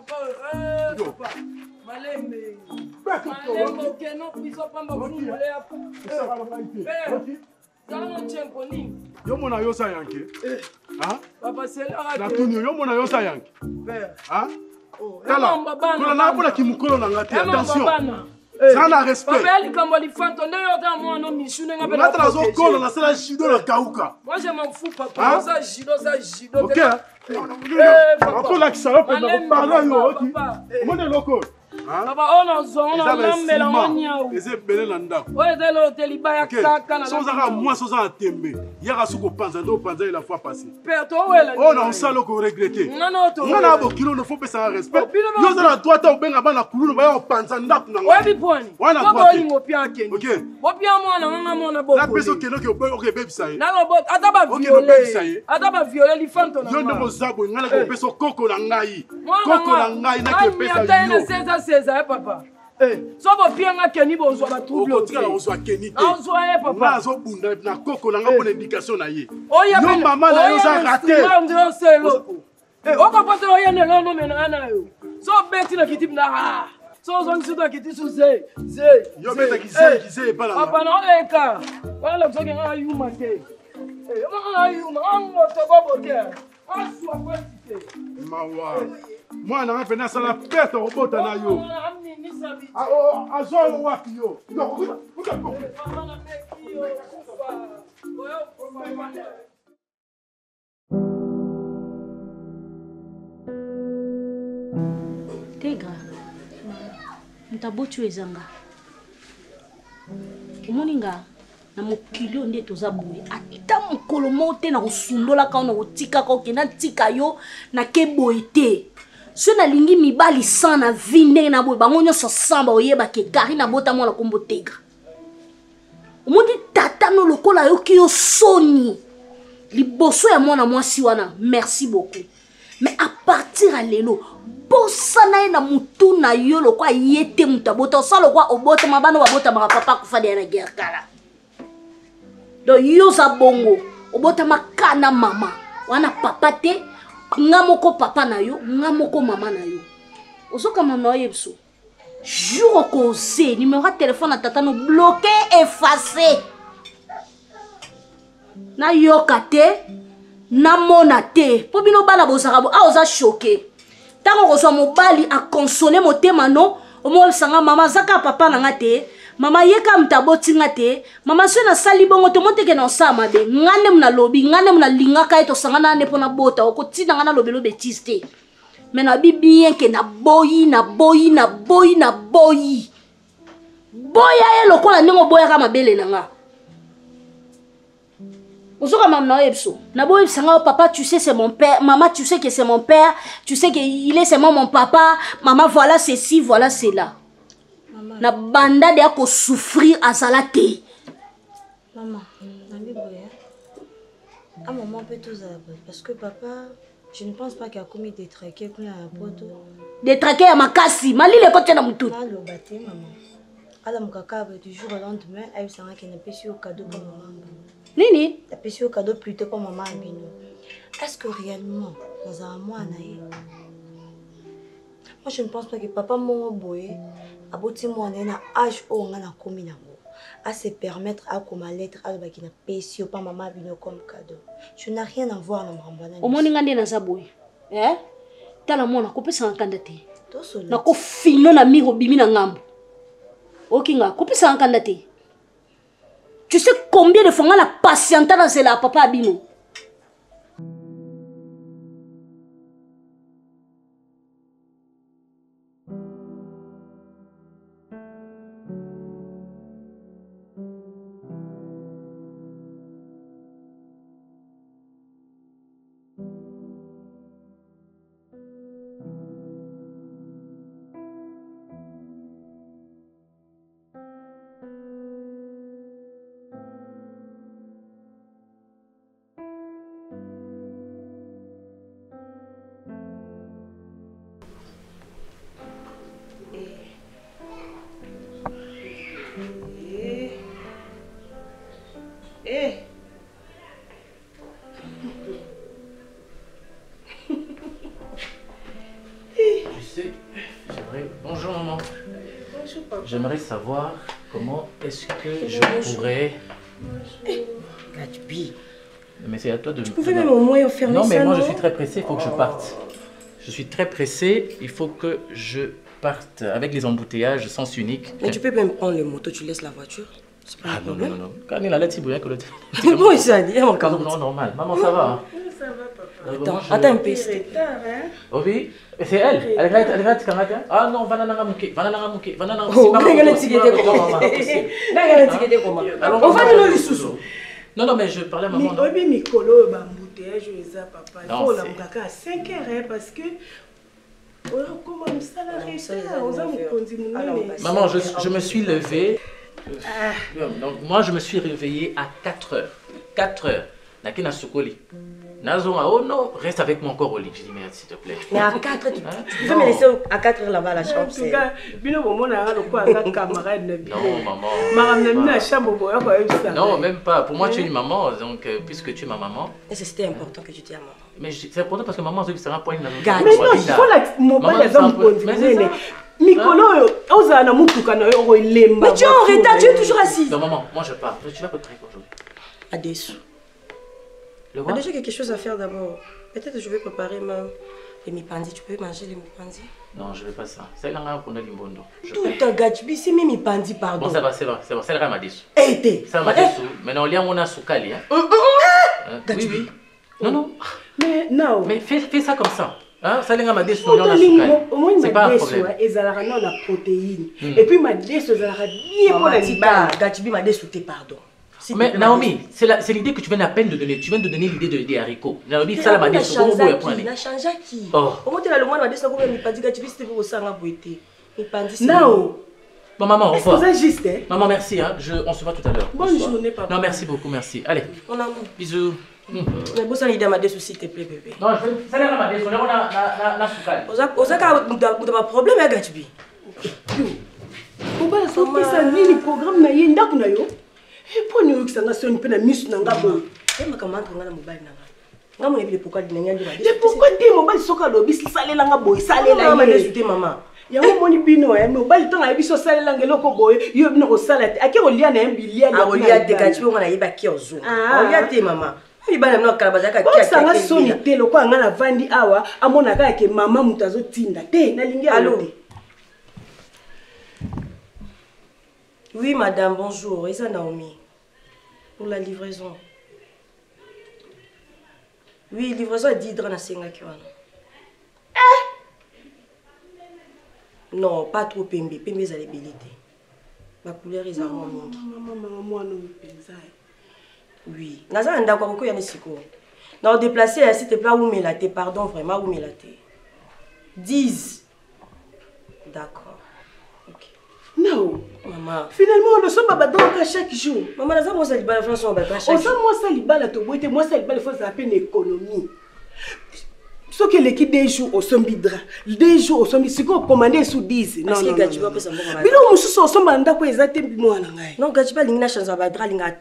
Papa, papa. Malembe. Malembe, ok, non, puis ça prend beaucoup de yo mona yo sa yanke. Papa, c'est là. La tuni yo mona yo sa yanke. Hein? Kala. Kola na kola kimukolo na ngati. Attention. Ça n'a respect. Moi je m'en fous, papa. Ça judo, ça judo. Ok. Encore là qui ça va prendre. Papa, on a mélange. C'est belé nanda. Ouais, c'est l'hôtel Ibaya Kaka. Sans ara moi sans ara tembe. Yara suko panza ndo panza la fois passée. Père toi ouais. Oh non, ça le regretter. Non non, toi. On a beaucoup kilo ne faut pas ça respect. Yo za la toi ta benga bana kulu ba yo panza ndap na. Ouais bi poni. Wana toi. OK. Opia moi na mona boko. La personne que OK baby ça. Na robot ataba violer. Ataba violer li fanto na. Yo ndo mozabo ngala ko peso koko na ngai. Koko na ngai na ke pesa yo. C'est papa. So bo pianga keni bo zo ba trouble. O tika la zo keni. On zo papa. Na zo bunda na koko na nga bonne éducation na ye. Yo maman na yo za raté. O ko pose o yene lo no mena na yo. So beti na kitip na so zo nsudo kiti su ze. Yo beta ki ze pa la. Papa na o eka. Wala so ke nga yu mate. Yo ma yu ma ngo to go bote. Asu akwetite. Mawa. Moi, je vais faire la pète au bout de la yo. Ah, zo wapi yo. Tegra. Mtabochu ezanga. Moninga na mokilio nde toza boye. Ata mokolo mote na kosundola ka na kotika ka okenda tika yo na keboite. So na lingi mibali sana vinde na boye bango nyoso samba oyeba ke kari na bota mwana kombo Tegra. Omondi tata no lokola yo ki yo soni. Liboso ya mwana mwasi wana, merci beaucoup. Mais à partir à lelo, bosana na mutu na yo lokwa yete mutabota sa lokwa obota mabano babota ma papa kufa de na guerre kala. Do yo za bongo, obota makana mama, wana papa te. Ngamoko papa na yo, ngamoko mama na yo. Ozoka mama yebso. Jour causé, numéro de téléphone à tata no bloqué, effacé. Na yokate, na monate. Po bino bana bozarabo, a oza choqué. Tango ko mobali a consoler motema no, omo sanga mama zaka papa na ngate. Mama yeka mtaboti ngate, mama so na sali bongo to monteke na osama be, ngane mna lobi, ngane mna lingaka eto sangana ne pona bota, okotina ngana lobelo betiste. Mais na bi bien ke na boyi. Boya e lokola ningo boya kama bele nanga. Ozoka mamna ebso. Na boyi sanga papa tu sais c'est mon père, maman tu sais que c'est mon père, tu sais que il est seulement mon papa, maman voilà ceci, voilà cela. Na banda de ako souffrir à salate. Maman, à maman peut tout ça parce que papa, je ne pense pas qu'il a commis des traquets pour la pote. Des traquets à makasi, mali le côté na mutu. Mal au bâté maman. À la mukaka du jour au lendemain, elle s'en va qu'elle n'a pas su au cadeau pour maman. Nini? Elle a pas su au cadeau plutôt pour maman Abino. Est-ce que réellement, dans un mois, moi je ne pense pas que papa mon boy aboti moi na âge où on a commis nango à se permettre à comme lettre à bakina pesio pas maman bino comme cadeau. Je n'ai rien à voir na mambana. Au moins ngande na zaboy. Tala mona kopesa nkandate. Na ko fino na miro bimi na ngambo. Okinga kopesa nkandate. Tu sais combien de fois on a patienté dans cela papa bino. sais, bonjour maman. Bonjour papa. J'aimerais savoir comment est-ce que je pourrais... Gatsby. Mais c'est à toi de... Tu pouvais même au moins fermer ça, non, mais moi je suis très pressé, il faut que je parte. Je suis très pressé, il faut que je parte. Avec les embouteillages, sens unique. Mais tu peux même prendre le moto, tu laisses la voiture. Ah non, non, non. Quand il a la tibouille, que le... C'est bon, ça dit, mon non, non, normal. Maman, ça va? Ça va, papa. Attends un peu. Oh oui, c'est elle. Elle regarde quand même. Ah non, banana mouké. Oh, on va nous le sous. Non, mais je parlais à maman. Mais oui, Mikolo, bambouteillage, papa. Il faut la à 5 heures parce que. Maman, je me suis levée. Donc moi, je me suis réveillée à 4 heures. 4 heures. Nakina Sokoli. Nazonga, oh non, reste avec moi encore au lit. J'ai dit, merde, s'il te plaît. Mais à 4 heures, tu peux me laisser à 4 heures là-bas à la chambre. En tout cas, non, même pas. Pour moi, tu es une maman, donc puisque tu es ma maman. Et c'était important que tu dises à maman. Mais c'est important parce que maman, c'est un point de mais non, il faut la mobile Mikolo, mais tu es en retard, tu es toujours assise. Non, maman, moi je pars. Tu vas peut-être aujourd'hui. Adès. Le quoi? J'ai quelque chose à faire d'abord. Peut-être que je vais préparer les mipandi. Tu peux manger les mipandi? Non, je ne vais pas ça. C'est là qu'on a l'imbondo. Tout à Gatsby, c'est mes mipandi, pardon. Bon, ça va, c'est bon. C'est là m'a dit. Eh, ça m'a dit. Maintenant, il y a mon soukali. Oui, oui. Non. Mais non. Mais fais ça comme ça. Hein? Ça m'a dit sur c'est pas un problème. Et ça a la protéine. Et puis m'a dit sur la bien pour la liba. Gatsby m'a dit souté pardon. Mais Naomi, c'est l'idée que tu viens à peine de donner. Tu viens de donner l'idée des haricots. Naomi, ça m'a dit sur comment il a changé qui? Au moins, tu as le moins de dire que mipandi Gatsby c'était pour ça nga boité. Mipandi. Non. Bon maman, au revoir. C'est juste. Maman, merci hein. On se voit tout à l'heure. Bonne journée papa. Non, merci beaucoup, merci. Allez. Mon amour. Bisous. Mais bon, ça l'idée m'a dit s'il te plaît bébé. Non, ça m'a dit, on a soukali. Osaka, tu as problème avec Gatsby. Pourquoi ça ni programme na yenda kuna yo? Et pour nous que ça n'a sonné pas na miss nanga bo. Et ma commande nga na mobile nanga. Nga mo yebi pourquoi dinanga ndi ba. Et pourquoi te mobile soka lobi salela nga boy salela ma désoute maman. Ya mo moni bino ya mobile to na yebi so salela ngeloko boy yo bino ko salate. Aki ko lia na mbilia ya. Ah lia de Gatsby nga na yeba ki ozo. Ah lia te maman. Il va nous calabaza ka kia. Ça nga soni te loko nga na vandi awa amona ka ke mama mutazo tinda te na lingi allo. Oui madame, bonjour. Et ça Naomi? Pour la livraison. Oui, livraison à 10 drap na senga kiwana. Non, pas trop pembe. Pembe za l'ébélité. Ma couleur est en mingi. Maman no penza. Oui. Naza anda kwa ko ya nesiko. Na déplacer à s'il te plaît ou melaté, pardon vraiment ou melaté. 10. D'accord. OK. Non. Maman. Finalement, on ne sommes pas dans chaque jour. Maman, là, moi, ça libère la France, on va pas chaque jour. Moi, ça libère la toboité, moi, ça libère la France, ça appelle l'économie. Ce que l'équipe des jours au sombidra, des jours au sombidra, c'est qu'on commande sous 10. Non, non, non. Mais là, on se sent sombanda quoi, exactement, moi, là. Non, Gatsby, l'ingna change à badra, l'ingna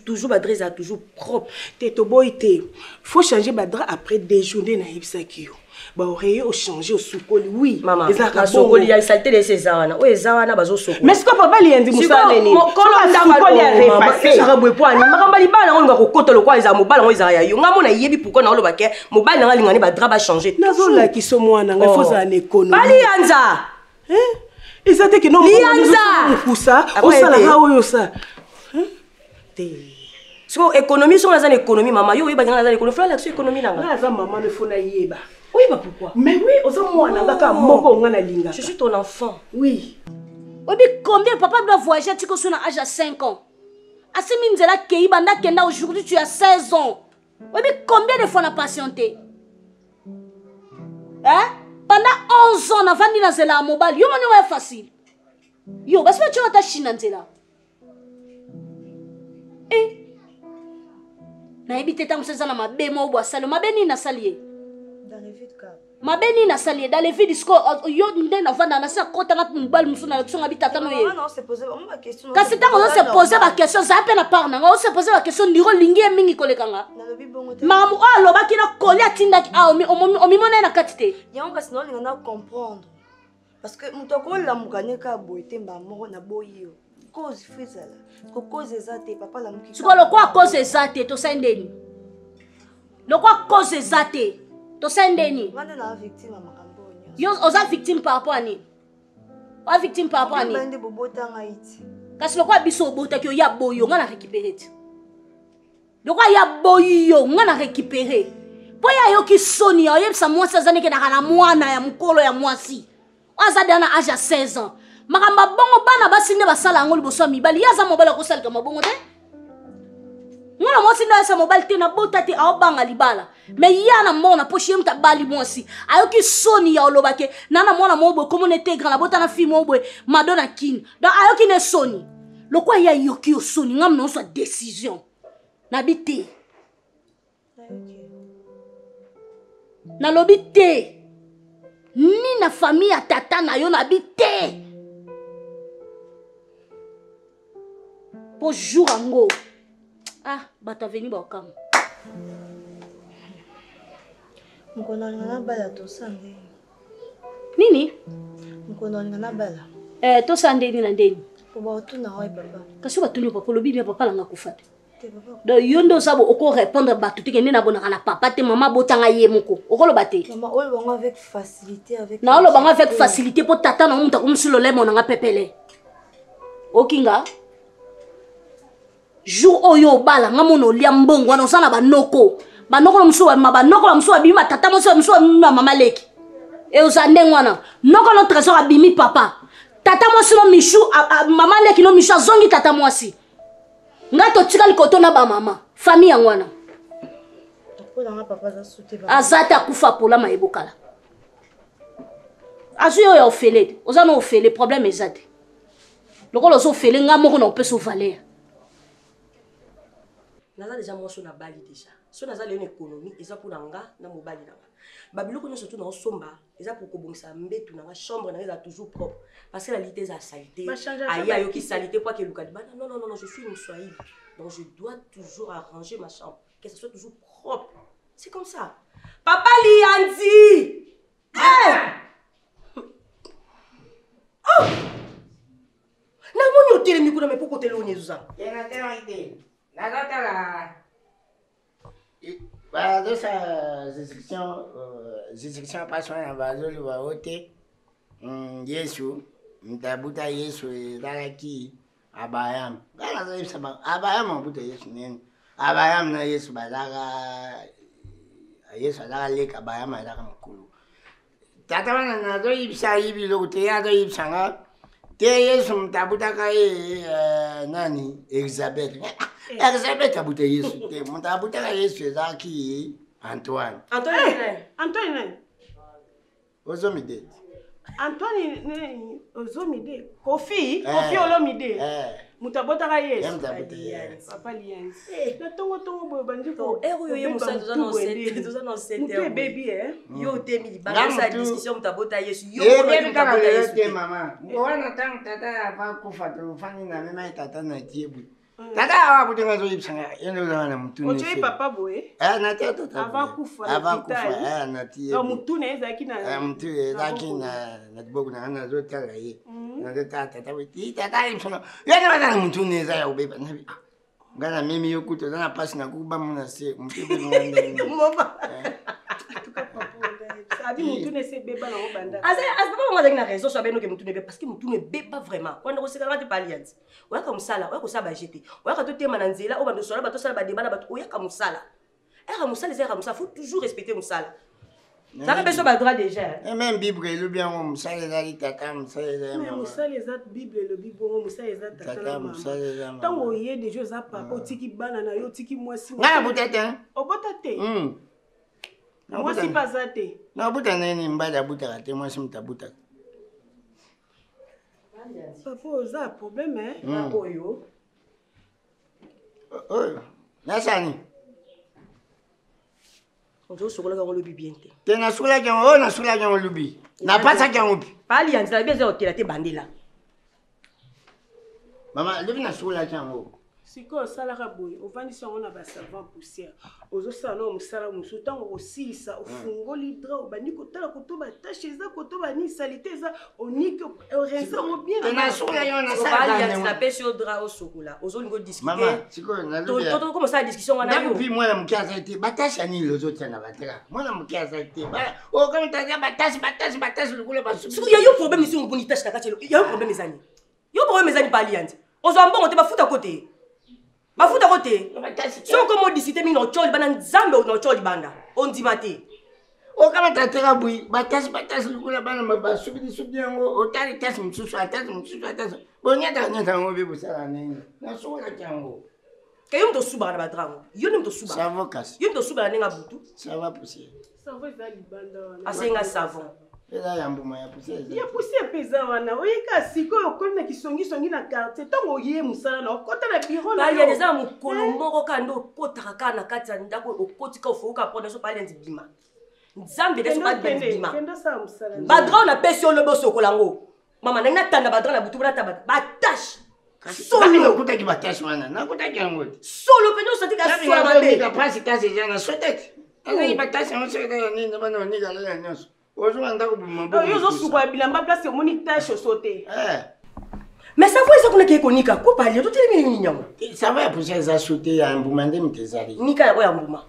toujours badra, ça toujours propre. T'es toboité. Faut changer badra après des journées, na hipsakio. Bah, aurait au changer au soukoli, oui. Maman, la soukoli, il y a saleté de ces zawana. Oui, zawana, bazo soukoli. Mais ce qu'on peut pas lui dire, Moussa, Néni. Quand on soukoli a repassé. Ça va boire, ni maramba libala, on va recoter le quoi, ils ont mobile, on ils a yo. Nga mona yebi pourquoi na lo baké, mobile na lingani ba drap ba changer. Nazo la ki so mwana, nga faut ça en économie. Bali anza. Hein? Ils étaient que non. Lianza. Pour ça, on ça la hawo ça. Hein? So économie sur la économie maman, yo yeba ngana la économie, faut l'action économie na. Na za maman ne faut na yeba. Oui, bah pourquoi? Mais oui, je suis ton enfant. Oui. Obi, combien papa doit voyager tu as un âge à 5 ans? Asimindela Keibanda Kenda aujourd'hui tu as 16 ans. Obi, combien de fois on a patienté? Hein? Pendant 11 ans on a vendu dans la mobile. Yo mani est facile. Yo, parce que tu as ta chine là. Eh? Na ebite tam seza na mabemo bo salo mabeni na salier. Dans les vies de cap. Ma beni na sali dans les vies disco yo ndé na vanda na sa kota na mbal musu na so ngabi tata no ye. Non, c'est posé ma question. Quand c'est on se poser ma question ça appelle na parna on se poser la question ndiro lingi e mingi kolekanga. Na lobi bongo te. Mamu o loba kina koli atinda ki a o mi mona na katite. Yango kasi non linga na comprendre. Parce que mutoko la mukanye ka boite mba moko na boyo. Cause fizala. Ko cause ezate papa la muki. Siko lo kwa cause ezate to sendeni. Lo kwa cause ezate. To sendeni. Ngane na victime makambo nyo. Yo oza victime par rapport à ni. O victime par rapport à ni. Bande bobota ngaiti. Kasi lokwa biso obota ki ya boyo nga na récupérer. Lokwa ya boyo nga na récupérer. Po ya yo ki soni ya yebisa mwasi azane ke na mwana ya mukolo ya mwasi. Aza dana âge à 16 ans. Makamba bongo bana basinde basala ngoli boso mibali yaza mobala ko salika mabongo te. Ngona mwasi na sa mobile te na bota te aobanga libala. Mais yana mona poche mta bali mwasi. Ayoki soni ya olobake nana mwana mobwe comme ne tegra na bota na fille mobwe Madonna King. Donc ayoki ne soni. Lokwa ya yoki yo soni ngam no so décision. Na bité. Na lobité. Ni na famille ya tata na yo na bité. Po jour ango. Ah, bata veni ba okam. Mkono ngana bala to sande. Nini? Mkono ngana bala. To sande ni na ndeni. Po ba otuna oi papa. Kasi ba tuni papa lobi bien papa la ngakufata. Te papa. Do yondo sabo oko répondre batu te kende na bona kana papa te mama botanga ye moko. Okolo bate. Maman ol bango avec facilité avec. Na olo bango avec facilité po tata na muta kumsilo le mona nga pepele. Okinga. Jour oyo bala nga mono lia mbongo wana osana banoko. Banoko mso wa banoko la mso wa bima tata mso wa mama leki. E osande ngwana. Noko no trésor abimi papa. Tata mwasi no Michou mama leki no Michou zongi tata mwasi. Nga to tika likoto na ba mama. Famille ngwana. Okola nga papa za sauter ba. Azata kufa pola maebokala. Azu yo ya ofele. Ozana ofele problème ezate. Lokolo zo ofele nga moko na peso valer. Naza déjà moi sur na bali déjà. So naza une économie eza pour nanga na mobali nanga. Ba biloko no surtout na somba eza pour ko bongisa mbetu nanga chambre na eza toujours propre parce que la lité za saleté. Aya yo ki saleté pour que luka di bana. Non non non je suis une Swahili. Donc je dois toujours arranger ma chambre que ça soit toujours propre. C'est comme ça. Papa Liandi. Oh! Na mo nyotele mikuna me poko tele onyezuza. Yana tela ide. La bah, de sa restriction passion à Bazoli va ôter. Yesu, Mtabuta Yesu, Daraki, Abayam. Abayam, on bouta Yesu, Abayam, na Yesu, Badara, Yesu, Adara Lake, Abayam, Adara Makulu. Tatana, Nado Ipsa, Ibilo, Teado Ipsanga, Te Yesu, Mtabuta Nani, Elizabeth. Elizabeth a bouté Yesu. Mon tabouté à Yesu, c'est qui Antoine. Antoine. Ozomide. Antoine Ozomide. Kofi Olomide. Mutabota Yesu. Papa Liens. Na tongo bandi ko. Yo ye musa toza na 7 heures. Baby yo te mi ba sa discussion mutabota Yesu. Yo mutabota Yesu mama. Ngwana tang tata va kufa to fani na mema tata na tiebu. Tata awa kutenga zo ipsanga yendo na mutune. Ocho papa boy. Na tata tata. Ava kufa na tie. Na mutune ezaki na. Mutune ezaki na boku na zo tala ye. Na tata tata witi tata ipsanga. Yendo na mutune za ya ubeba na. Ngana mimi yokuto na pasi na kuba muna se mutube ngande. Mama. Abi mutune se beba na obanda. Asa papa mama na raison so beno ke mutune be parce que mutune beba vraiment. Quand on se regarde pas alliance. Oya ka musala, oya ko saba jeter. Oya ka to tema na nzela, o bando sola bato sala ba débat na bato oya ka musala. Era musala zera musala, faut toujours respecter musala. Ça n'a pas droit déjà. Et même Bible le bien on musala zali tata musala. Mais musala ezat Bible le Bible musala ezat tata mama. Tango yé des choses à papa tiki banana yo tiki mwasi. Na butata. O botate. Mwasi pasate. Na butana nini mbada butaka te mwasi mtabuta. Papa oza problème hein. Oyo. Nasani. On se relève le bien. Tu n'as soulagé on a soulagé on lubi. N'a pas ça qui en oublie. Pas alliance, la bien hôtel te bandé là. Maman, le vient soulagé en haut. Si quoi ça la raboui, au vent on a savant poussière. Aux salons, au salon, au temps aussi ça, au fungo lidra, au bani kota la koto ba tache za koto bani salité za, au nique au rince au bien. Tu n'as soulagé on a ça. Alliance la pêche au drap au sokola. Aux autres discuter. Maman, c'est quoi na lubi. Toto comment ça discussion on a eu. Depuis moi la mkiaza été, batache ani les autres na batera. Moi la mkiaza été. Oh comme tu dis batache le coule pas. Il y a eu problème ici on bonne tâche la katelo. Il y a eu problème mes amis. Il y a eu problème mes amis par alliance. Aux ambons on te ba fout à côté. Ma fout à côté. Si on commence à discuter, mais on chole bana nzambe on chole banda. On dit maté. Oh comment tu as boui, batache le coule bana ma subi yango, o tari tâche msusu atâche. Bon nyata on veut ça la nene. Na sola yango. Kayo mto suba na badrango. Yo ni mto suba. Ça va casser. Yo mto suba na nenga butu. Ça va pousser. Ça va za libanda. Asenga savon. Ela yambuma ya pousser. Ya pousser pesa wana. Oyeka siko okona kisongi na quartier. Tongo ye musala na okota na bureau na. Ba ya deza mukolo moko kando kotaka na kati ya ndako okotika ofuka pona so pale ndibima. Nzambe deso ba ndibima. Kenda sa musala. Badra na pesi o lobo sokolango. Mama na tanda badra na butu na tabata. Batash. Solo nakuta ki batash wana. Nakuta ki yango. Solo peno satika solo mabe. Ka pasi kasi jana sotet. Ani batash on se ka ni na bana ni gala nyoso. Ozo ndako bumambo. Yo zo sukwa bilamba place moni tache sauter. Mais ça va ça qu'on est konika ko parler tout les minimum. Ça va pousser ça sauter ya mbumande mtezali. Nika ya ya mbuma.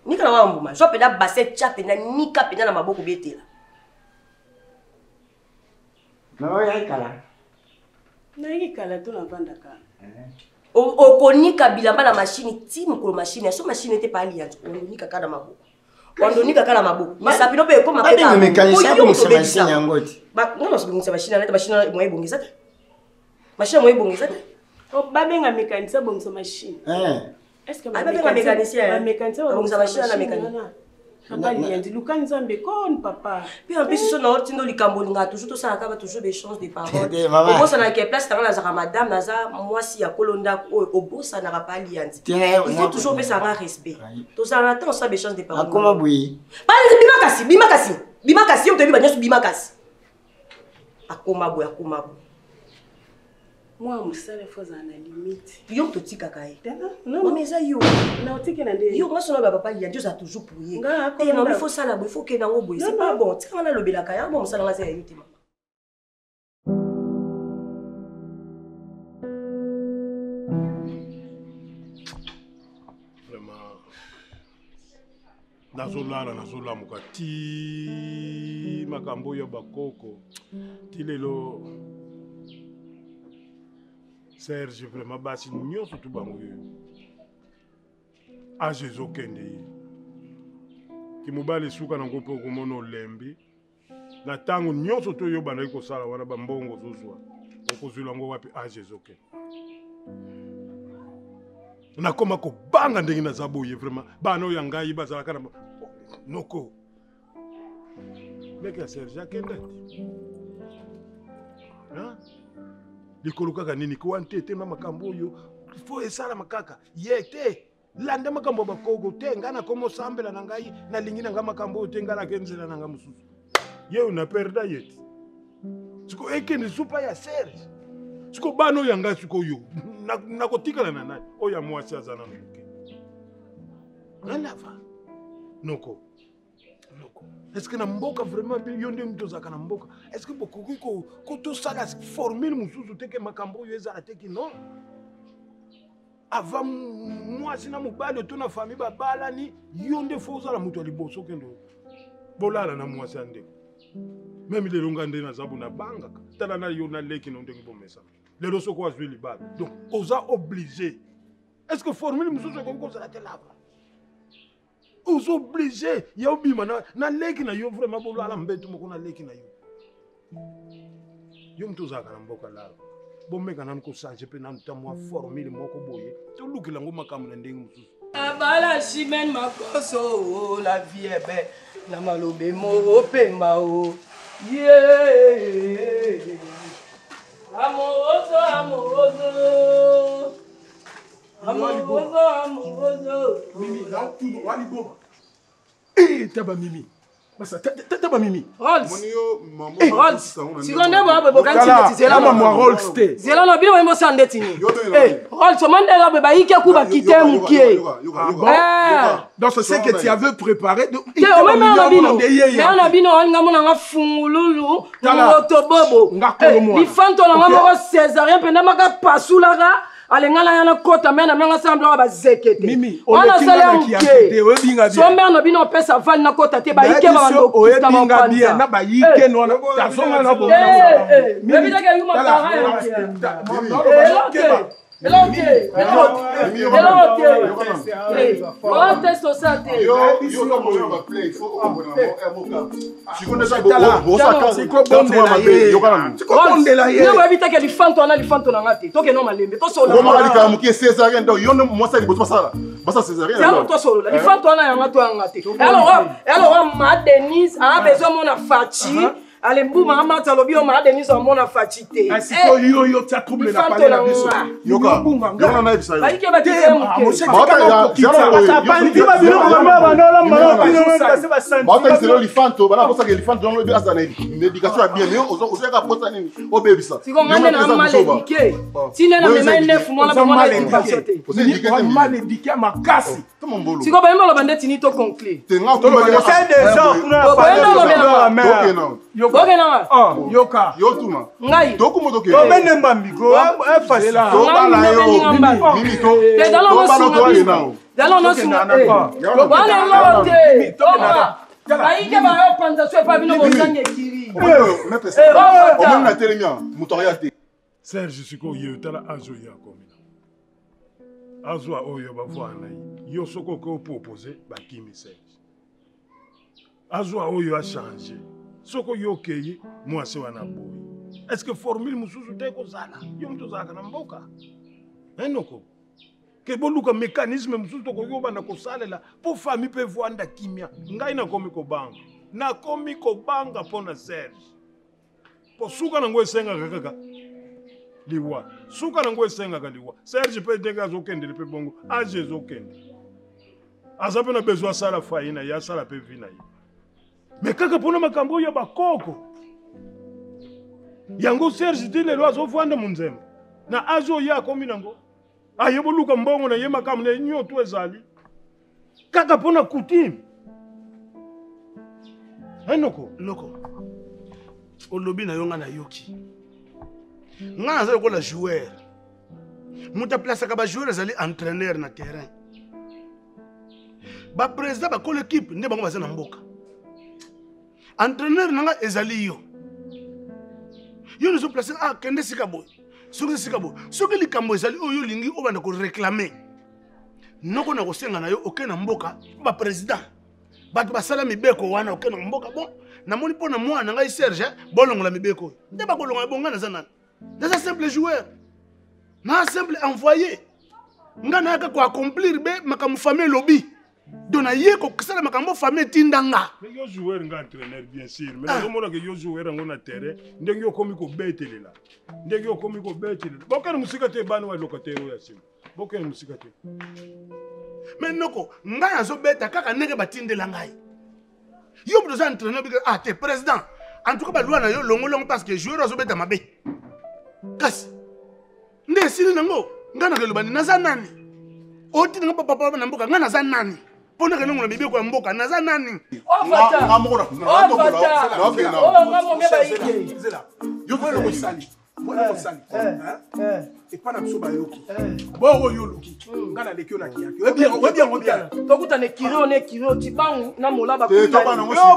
Nika na wa mbuma. So pena basset chape na nika pena na maboko betela. No ya kala. Na hiki kala tu na vanda ka. O konika bilamba na machine timu ko machine. So machine était pas alliance. On nika kana maboko. Quando nika kana maboko. Masapino pe ko mapeka. Ba mécanicien ko machine yangoti. Ba non so bingisa machine na machine mo ebongisa. Machine mo ebongisa. O babenga mécanicien bongisa machine. Est-ce que ba benga mécanicien? Ba mécanicien bongisa machine na mécanicien. Papa Liandi Luka Nzambe kon papa. Puis en plus so na ortindo likambo linga toujours to ça akaba toujours des chances de parole. Au bossa na ke place tanga na madame naza mwasi ya kolonda au bossa na pas Liandi. Il faut toujours faire ça respect. To ça attend ça des chances de parole. Akoma bui. Pas bima kasi on te bi banyo bima kasi. Akoma bui. Moi musale foza na limite. Yo to tika kai. Non mais ça yo. Na otike na ndé. Yo moi so na papa Liandi ça toujours pour y. Et non il faut ça là, il faut que na ngoboy. C'est pas bon. Tika na lobela kaya bon musala nga ça yo te. Nazolamuka ti makambo yo bakoko ti lelo Serge vraiment basi nyonso tu bango yo a Jésus kende ki mobali suka na ngopo komona olembi na tango nyonso to yo bana ko sala wana bambongo zozwa okozula ngo wapi a Jésus kende na koma ko banga ndenge na zaboye vraiment bana oyo ngai bazala kana noko meka Serge akende likolo kaka nini ko antete na makambo oyo fo esala makaka yete landa makambo bakoko te ngana komo sambela na ngai na lingina nga makambo te ngana kenzela na nga mususu ye una perda yeti siko ekende supa ya Serge siko bano yanga siko yo nakotikala na nani oya mwasi azana nuke nalava noko est-ce que na mboka vraiment yonde mto zaka na mboka est-ce que bokoki ko to sala formule mususu teke makambo yo ezala teki non avant mwasi na mobali to na famille babala ni yonde fozala muto liboso kendo bolala na mwasi ande même les longa na zabu na banga tala na yo na leki no ndenge bomesa lelo soko azwi libala donc oza obligé est-ce que formule mususu ko zala te lava os obligé ya obima na leki na yo vraiment bolala mbetu moko na leki na yo yo mtu zaka na mboka la bomeka nan ko changer pe nan tamwa formule moko boye to lukila ngo makamu na ndenge mususu abala chimen makoso la vie est belle na malobe mo pemba o yeah amoroso Mimi, là, tout, wali boba. Taba Mimi. Taba Mimi. Rolls. Seconde ba bo kan ti zela moi Rolls te. Zela no bino mo sande tini. Rolls mandela ba ike ku ba kite mukie. Donc c'est ce que tu avais préparé. On a bino nga mona nga fungululu ngoto bobo. Ni fanto na nga Césarien penda maka pasula ga alengala yana kota mena menga sambla ba zekete. Mimi, on est qui a quitté. So mena bino pesa val na kota te ba ike ba ndo kita mapanda. Bien na ba ike no na tasonga na bo. Mimi daga yuma tara. Allez, boum, maman, t'as le bio, ma Denise, on m'a fatigué. Si yo, t'as troublé la palais la biso. Yoka, yoka na ibisa yo. Bah, il va dire mon c'est Yoka. Yotuma. Ngai. Dokumoto ke. Obene mbambigo. Facile. Tobala yo. Mimito. Tobala to ye now. Dalo no su. Bale lote. Aike ba yo panza so pa bino bozange kiri. Me pesa. O même na telemia. Mutoriate. Serge siko yetala azo ya komina. Azo oyo ba vwana yi. Yo soko ko proposer ba kimi Serge. Azo oyo a changer. Soko yokeye mwase wana boy. Est-ce que formule mususu te ko zala? Yo mtu zaka na mboka. Enoko. Ke boluka mécanisme mususu to ko yoba na ko salela po famille pe vwanda kimia. Ngai na komi ko banga. Na komi ko banga pona Serge. Po suka na ngwe senga kaka. Liwa. Suka na ngwe senga ka liwa. Serge pe denga zokende pe bongo. Aje zokende. Azape na besoin sala faina ya sala pe vina yi. Mais kaka pona makambo ya bakoko yango Serge dile lo azovanda munzema na azo ya komi nango ayeboluka mbongo na ye makambo na nyoto ezali kaka pona coutume enoko loko olobi na yonga na yoki nga azali ko la joueur muta place ka ba joueur ezali entraîneur na terrain ba président ba ko l'équipe nde bango bazana mboka entraîneur nanga ezali yo nous sommes placés à kende sikabo soki likambo ezali oyo lingi obanda ko réclamer noko na ko senga na yo okena mboka ba président bato basala mibeko wana okena mboka bon na moni pona mwana ngai Serge bolongola mibeko nde ba kolonga bonga na zana c'est simple joueur na simple envoyé ngana ka ko accomplir be makamu famille lobby dona yeko kisala makambo famille tindanga mais yo joueur nga entraîneur bien sûr mais na mona que yo joueur ngona terrain ndenge yo komi ko betelela bokana musika te bana wa locataire ya sim bokana musika te mais noko nga azo beta kaka ndenge batindela ngai yo besoin entraîneur bi te président en tout cas ba loi na yo longo parce que joueur azo beta mabe kasi nde sili nango ngana ke lobani naza nani oti nga papa na mboka nga naza nani pona ke ngona bibeko ya mboka naza nani nga mokona yo ko sali Voilà ça. Et pas na soba yoki. Bon yo loki. Ngana lekio na kiyaki. Bien. Tokuta ne kiro tibangu na mola ba. Yo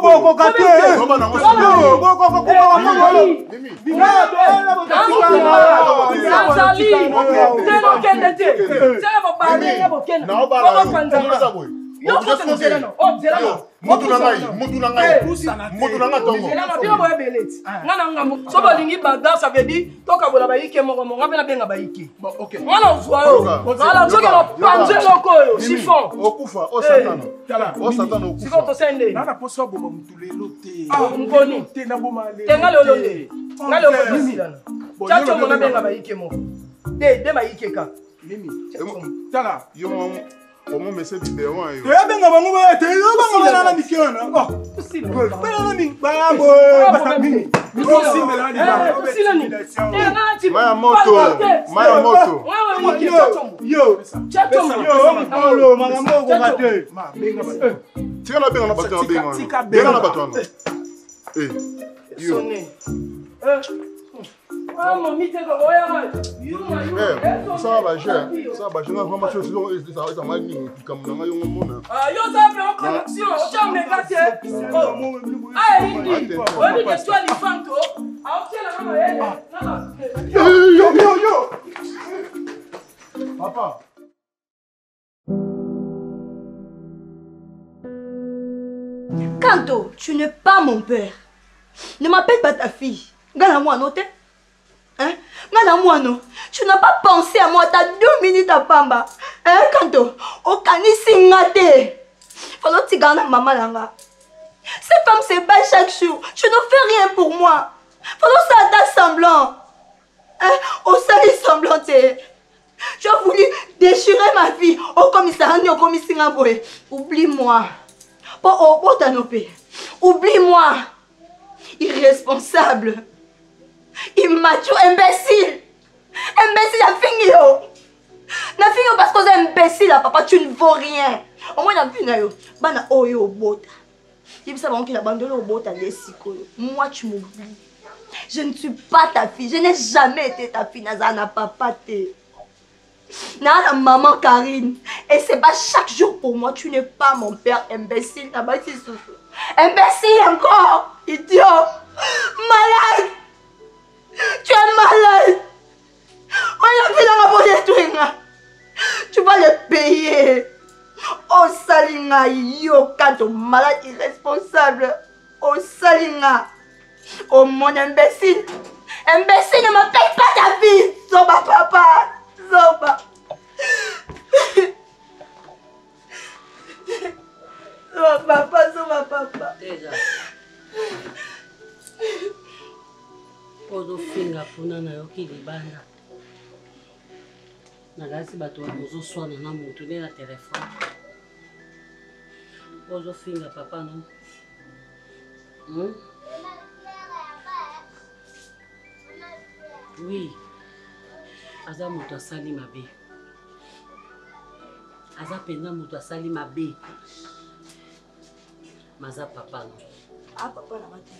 boko kate. Boko na Mutu na ngai tongo. So balingi bada ça veut dire toka bola baike moko ngapena benga baike. OK. Ngana uzwa. Ngala soki no panje lokoyo chiffon. Okufa o satana. O satana okufa. Siko to sende. Nana poso bomo mutulelo te. Ngoni. Te na boma le. Ngale olonde. Ngale okomisilana. Chacho mona benga baike moko. De baike ka. Mimi. Tala yo Comment mais c'est biberon yo? Tu as bien bango ba te yo bango ba na mikiona. Oh. Ba na mi ba bo. Maya moto. Yo. Yo, magambo ko bate. Tika na benga na bato na benga. Benga na bato na. Eh. Yo. Ça va, je n'ai vraiment chose ça m'a dit comme on a eu un moment. Yo ça fait en connexion, on me gâte. Ah, il dit, on dit que toi les fanto, ah OK là. Yo. Papa. Kanto, tu n'es pas mon père. Ne m'appelle pas ta fille. Gana moi, non, hein? Gana moi, non. Tu n'as pas pensé à moi, t'as 2 minutes à Pamba. Hein, Kanto? Au canisi ngate. Faut que tu gardes maman là. Cette femme se bat chaque jour. Tu ne fais rien pour moi. Faut que ça t'a semblant. Hein? Au sali semblant, tu as voulu déchirer ma vie. Au commissariat, au commissariat, oublie-moi. Oublie-moi. Irresponsable. Immature, imbécile. Imbécile, la fille. La fille parce que c'est imbécile, papa, tu ne vaux rien. Au moins, la fille, bana oyo bota. Moi, tu m'oublies. Je ne suis pas ta fille. Je n'ai jamais été ta fille. Nazana, papa, Nana, maman Karine. Et c'est pas chaque jour pour moi. Tu n'es pas mon père, imbécile. Imbécile encore. Idiot. Malade. Tu es malade. Tu vas le payer. Oh Salinga, yo, Kanto, malade irresponsable. Oh Salinga. Oh mon imbécile. Imbécile, ne m'appelle pas ta fille. Zoba papa. Zoba. Zoba papa. Déjà. Pozo finga puna na yoki libanda. Nagasi bato wa mozo swana na mutu ne na telefone. Pozo finga papa non. Oui. Aza mutu asali mabe. Aza penza mutu asali mabe. Maza papa non. Ah papa na mate.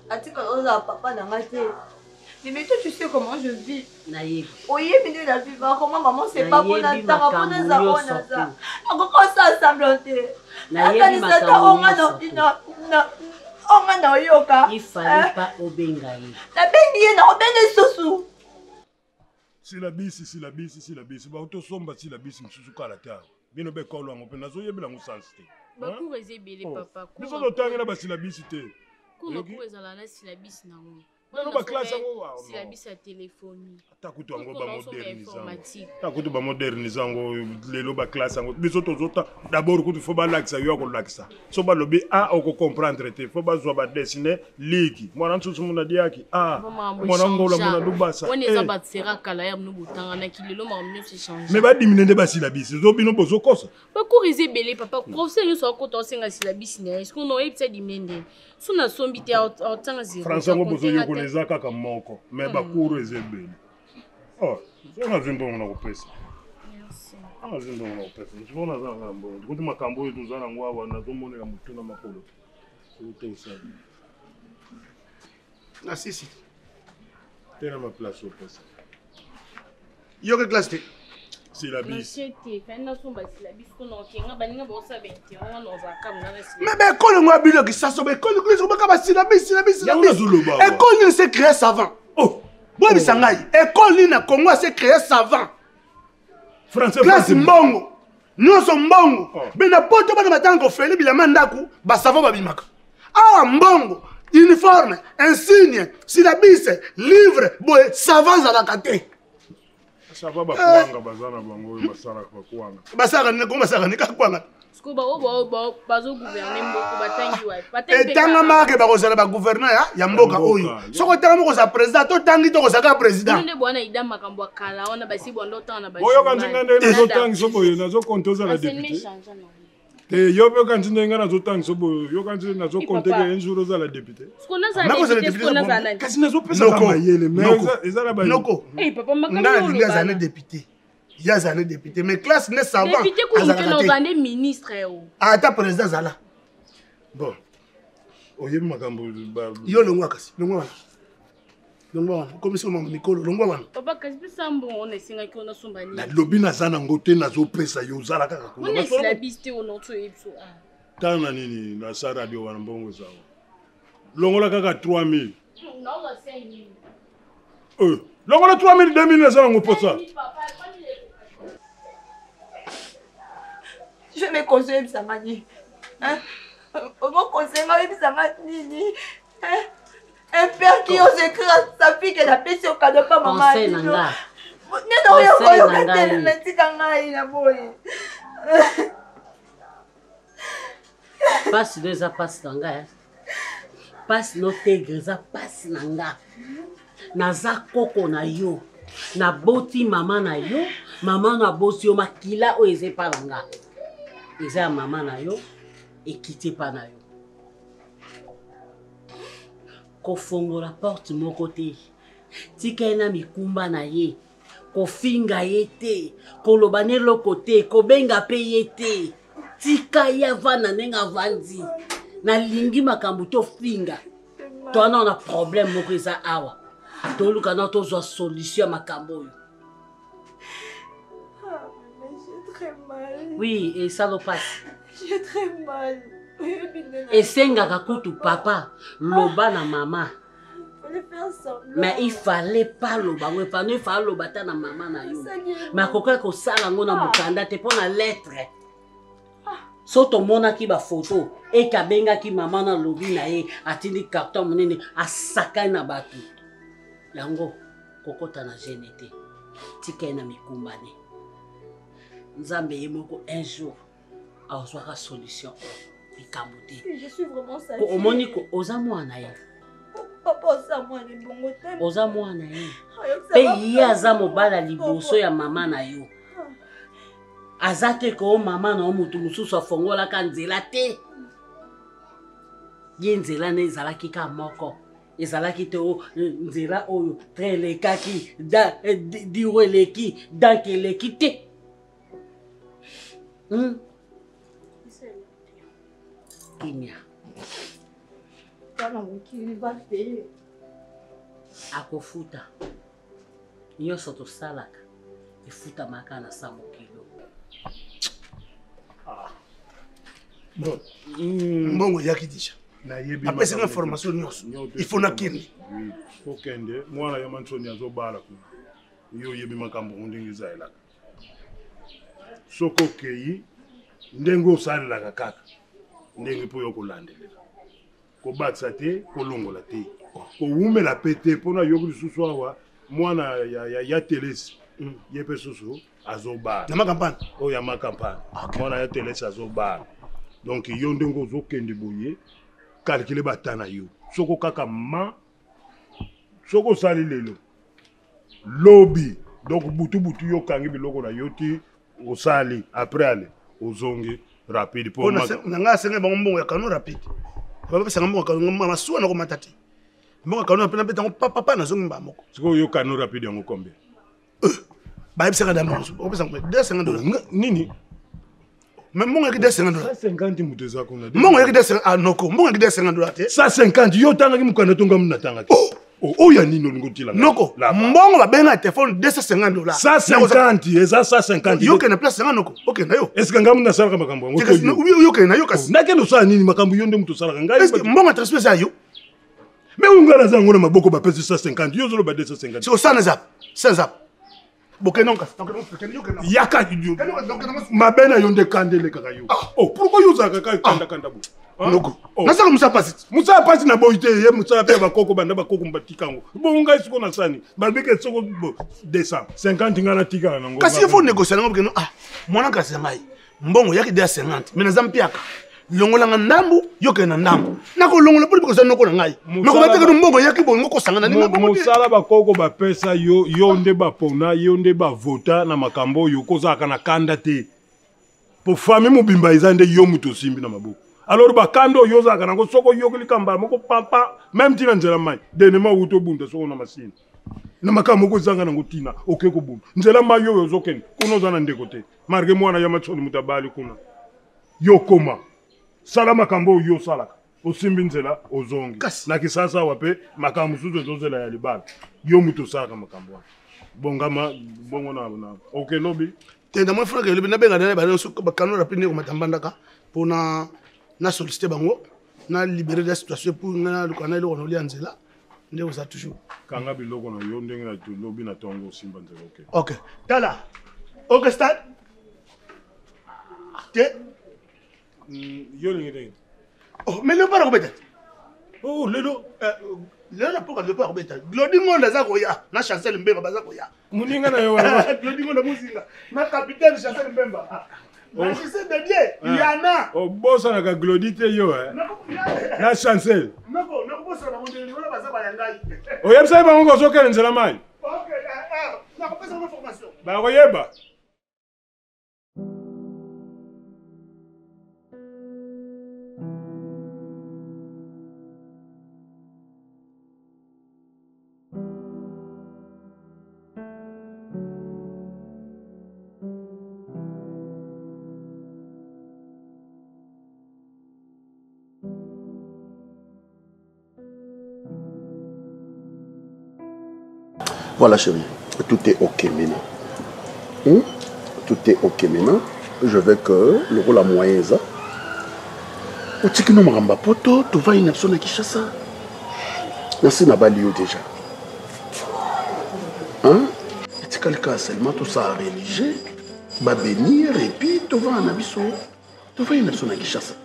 Atika oza papa na mate. Mais toi tu sais comment je vis. Naïe. Oye mine la vie comment maman c'est pas pour la tanga pour na za. Encore ça semblanté. Naïe makambo. Il fallait pas obengaye. La bengi na obenge sosu. Si la bisi ba autosomba si la bisi msusu kala ta. Bino be kolo ngo pena zo yebela ngusansite. Ba ku rezebele papa. Biso do tangela ba si la bisi te. Ku no ku ezala na si la bisi na ngo. Non ba classe ngo wa. Si la bisi ya téléphonie. Takutu ngo ba modernisation. Takutu ba modernisation ngo lelo ba classe ngo. Biso to zota d'abord kutu fo ba laksa yo ko laksa. So ba lobi oko comprendre te. Fo ba zo ba dessiner ligi. Mwana nsusu muna diaki mwana ngola muna dubasa. On est abat sera kala ya mnu butanga na kilelo ma mnu se changer. Mais ba diminuer ba si la bisi. Zo bino bozo kosa. Ba ku rezebele papa. Professeur yo so ko to senga si la bisi na. Est-ce qu'on a epsa diminuer? Suna sombi te autanga zero. Français ngo bozo yo koneza kaka moko. Mais ba ku rezebele. Oh, on a vu un bon merci. On a vu un bon tu vois, on a un bon. Quand tu m'as camboyé, nous allons voir, on a tout le monde à mouton à ma colo. C'est ça. Ah, si. T'es à ma place au passé. Yo, quelle classe t'es? C'est la bise. Mais quand on a bu le qui s'assomme, quand on a c'est la bise. École s'est créé savant. Oh! Boy bisangai école na Congo s'est créé savant. Français classe mbongo. Nous sommes mbongo. Mais na poto bana matango fele bilama ndaku ba savant babimaka. Ah mbongo, uniforme, insigne, syllabus, livre, boy savant za la kate. Ça va bakuanga bazana bango basala bakuanga. Basala ne comment basala ne kakuanga. Skuba bazo gouverner mboko batangi wa. Et tanga marque ba kozala ba gouverneur ya mboka oyo. Soko tanga moko za président to tangi to kozaka président. Nde bwana ida makambo kala ona basi bondo tanga basi. Oyo kanzinga nde nazo tangi soboyo nazo kontoza la député. Yo pe kanzinga nga nazo tangi soboyo yo kanzinga nazo konteke un jour za la député. Skona za député skona za nani? Kasi nazo pesa kama yele mais ezala ba. Noko. Eh papa makambo nga linga za ne député. Il y a des députés, mais classe ne savoir. Député qu'on est ministre. Ah, ta président Zala. Bon. Oye makambo ba. Yo longwa kasi. Longwa. Commission Nicolo longwa. Papa kasi bisambo on esinga ki ona sombani. Na lobi na zana ngote na zo pesa yo zala kaka ko. On est la biste on to epso. Tana nini na sa radio wana mbongo zawo. Longola kaka 3000. Non, 5000. Longola 3000 2000 na zana ngoposa. Je vais me conseiller Samani. Hein? On va conseiller Samani. Hein? Un père qui ose écrire à sa fille qu'elle a payé au cadeau pas maman. Conseil nanga. Passe deux à passe nanga. Passe no tigre za passe nanga. Naza koko na yo. Na boti mama na yo. Mama na boti yo makila o eze palanga. Eza mama na yo et quitte pas na yo. Ko fongola porte mon côté. Tika ena mikumba na ye. Ko finga yete. Ko lobane lo côté. Ko benga pe yete. Tika ya vana nenga vandi. Na lingi makambu to finga. To ana na problème moko eza awa. To luka na to zo solution makambo yo. Oui, et ça le passe. J'ai très mal. Et senga kakutu papa, loba na maman. Fallait faire semblant. Mais il fallait pas loba, il fallait loba ta na maman na yo. Mais koka ko sala ngona mukanda te pona lettre. Soto mona ki ba photo et kabenga ki maman na lobi na ye atindi carton monene asaka na batu. Yango kokota na genete. Tika na mikumbane. Nzambe yemoko un jour a la solution ikamuti. Je suis vraiment sage. Ko omoni ko oza mwana ye. Papa oza mwana bongo te. Oza mwana ye. Pe ye aza mobala liboso ya mama na yo. Azate ko mama na mutu mususu afongola ka nzela te. Ye nzela ne ezalaki ka moko. Ezalaki te o nzela oyo trelekaki da diweleki dankeleki te. Kenya. Akofuta. Nyoso to salaka. Ifuta makana sa mokilo. Bon. Mbongo yaki disha. Après cette information il faut nakende. Faut kende. Mwana ya manchoni azobala ku. Yo yebi makambo ndingi zailaka. Soko kei ndengo salila kaka ndenge po yo kolandelela ko baksa te ko longola te ko umela pete pona yo kususu awa mwana ya telesi ye pe susu azoba na makampani o ya makampani mwana ya telesi azoba donc yo ndengo zo kende boye calculer batana yo soko kaka ma soko sali lelo lobby donc butu yo kangi biloko na yo ti osali après aller ozongi rapide pour moi nanga senga bango ya kanu rapide baba senga mbongo kanu mama suwa na ko matati mbongo kanu pena peta papa na zongi mbamoko siko yo kanu rapide yango combien ba yeb senga damo o pesa $250 nini mais mbongo ya $250 150 muteza ko na mbongo ya $250 ah noko mbongo ya $250 te 150 yo tanga ki mukanda tonga muna tanga ki oh ya nino ngotila noko mbongo ba benga téléphone $250 150 eza 150 yo kena place nga noko okay na yo est-ce que ngamu na sala makambo ngo yo kena yo kasi na keno sa nini makambo yo nde mutu sala ngai est-ce que mbongo transfer za yo mais ungala za ngona maboko ba pesa 150 yo zolo ba 250 so sana zap sans zap Yaka idiot. Mabena yonde kandele kakayo. Oh, pourquoi you zaka kanda kanda bo? Noko. Nasa musa pasi. Musa pasi na boite ye musa pe bakoko banda bakoko mbatikango. Bo nga isiko na sani. Babeke soko bo 250 ngana tika na ngo. Kasi il faut négocier ngo bikeno mwana kasi ngai. Mbongo yaki dia 50. Mina zampiaka. Longola nga ndambu yoke na ndambu. Nako longola poli biko noko na ngai. Noko bateka mbongo yaki bongo ko sangana ni mbongo. Musala bakoko ba pesa yo nde ba pona yo nde ba vota na makambo yo kozaka na kanda te. Po fami mobimba izande yo muto simbi na maboko. Alors bakando yo zaka nango soko yo klikamba moko papa même tina nzela mai denema uto bunda soko na masini. Na makambo ko zanga nango tina okeko bunda. Nzela mai yo zokeni kuno zana ndeko te. Marge mwana ya machoni mutabali kuna. Yo koma. Sala makambo yo salaka. Osimbi nzela ozongi. Na kisasa wape makambo suzo zozela ya libala. Yo muto saka makambo. Bongama bongo na. Okay lobby. Tenda mo franga lobby na benga na ba so ba kanu rapide ko matambandaka pona na solliciter bango na libérer la situation pour na le canal on oli nzela ndeko za toujours. Kanga biloko na yo ndenge na lobby na tongo simba nzela okay. Okay. Tala. Okay start. Te yo lingi. Oh, mais le pas peut-être. Oh, lelo. Lelo pourquoi le pas peut-être. Glodingo ndaza koya, na Chancel Mbemba baza koya. Muninga na yo wana. Glodingo na muzinga. Na capitaine Chancel Mbemba. Na je sais de bien, Yana. Oh, bossa na ka glodite yo Na Chancel. Nako, bossa na mondeli wala baza bayangai. O yebsa ba ngo zokela nzela mai. Okay, na ko pesa information. Ba koyeba. Voilà chérie, tout est ok maintenant. Tout est ok maintenant. Je veux que le rôle à moyen ça. Au tikino maramba poto, tu vas une option à Kinshasa. Merci na balio déjà. Hein? Et quelqu'un seulement tout ça religieux, va bénir et puis tu vas en abisso. Tu vas une option à Kinshasa.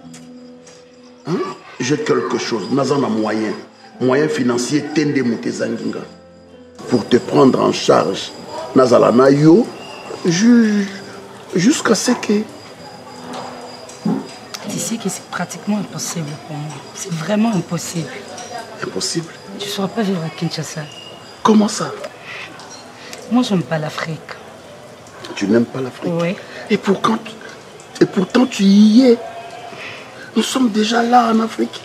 Hein? J'ai quelque chose, nazana moyen financier tende mutezanginga. Pour te prendre en charge, Nazalana yo, jusqu'à ce que... Tu sais que c'est pratiquement impossible pour moi. C'est vraiment impossible. Impossible? Tu ne sauras pas vivre à Kinshasa. Comment ça? Moi, je n'aime pas l'Afrique. Tu n'aimes pas l'Afrique? Oui. Et pourtant, tu y es. Nous sommes déjà là en Afrique.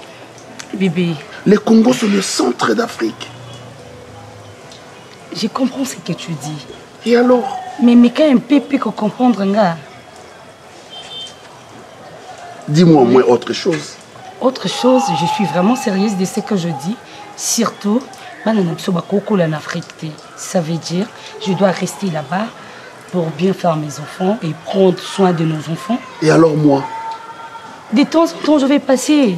Bébé. Le Congo, c'est le centre d'Afrique. Je comprends ce que tu dis. Et alors? Mais quand un peu peut comprendre, nga. Dis-moi au moins autre chose. Autre chose, je suis vraiment sérieuse de ce que je dis. Surtout, en Afrique. Ça veut dire, je dois rester là-bas pour bien faire mes enfants et prendre soin de nos enfants. Et alors moi? De temps en temps, je vais passer.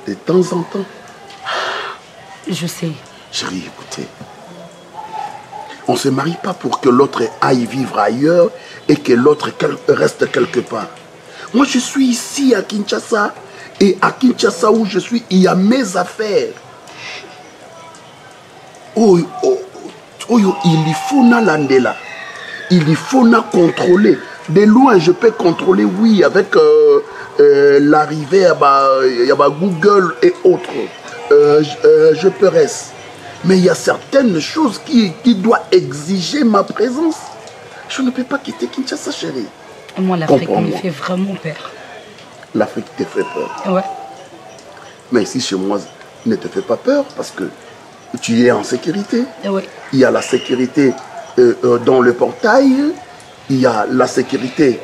De temps en temps? Je sais. Chérie, écoutez, on ne se marie pas pour que l'autre aille vivre ailleurs et que l'autre reste quelque part. Moi, je suis ici à Kinshasa et à Kinshasa où je suis, il y a mes affaires. Oh, il faut na landela, il faut na contrôler. De loin, je peux contrôler, oui, avec l'arrivée à Google et autres. Je peux rester. Mais il y a certaines choses qui doivent exiger ma présence. Je ne peux pas quitter Kinshasa, chérie. Moi, l'Afrique me fait vraiment peur. L'Afrique te fait peur? Ouais. Mais ici, chez moi, ne te fais pas peur parce que tu es en sécurité. Ouais. Il y a la sécurité dans le portail. Il y a la sécurité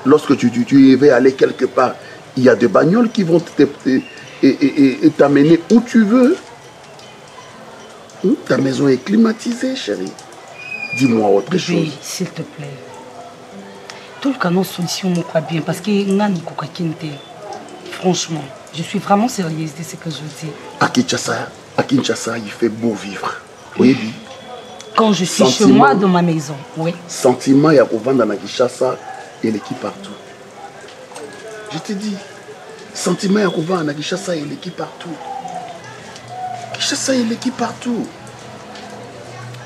lorsque tu veux aller quelque part. Il y a des bagnoles qui vont t'amener où tu veux. Ta maison est climatisée, chérie. Dis-moi autre chose. Oui, s'il te plaît. Tout le canon solution me croit bien parce que franchement, je suis vraiment sérieuse de ce que je dis. À Kinshasa, il fait beau vivre. Oui. Quand je suis chez moi, dans ma maison, oui. Sentiment, il y a Kovanda na Kinshasa et l'équipe partout. Je te dis, sentiment, il y a Kovanda na Kinshasa et l'équipe partout. Kinshasa et l'équipe partout.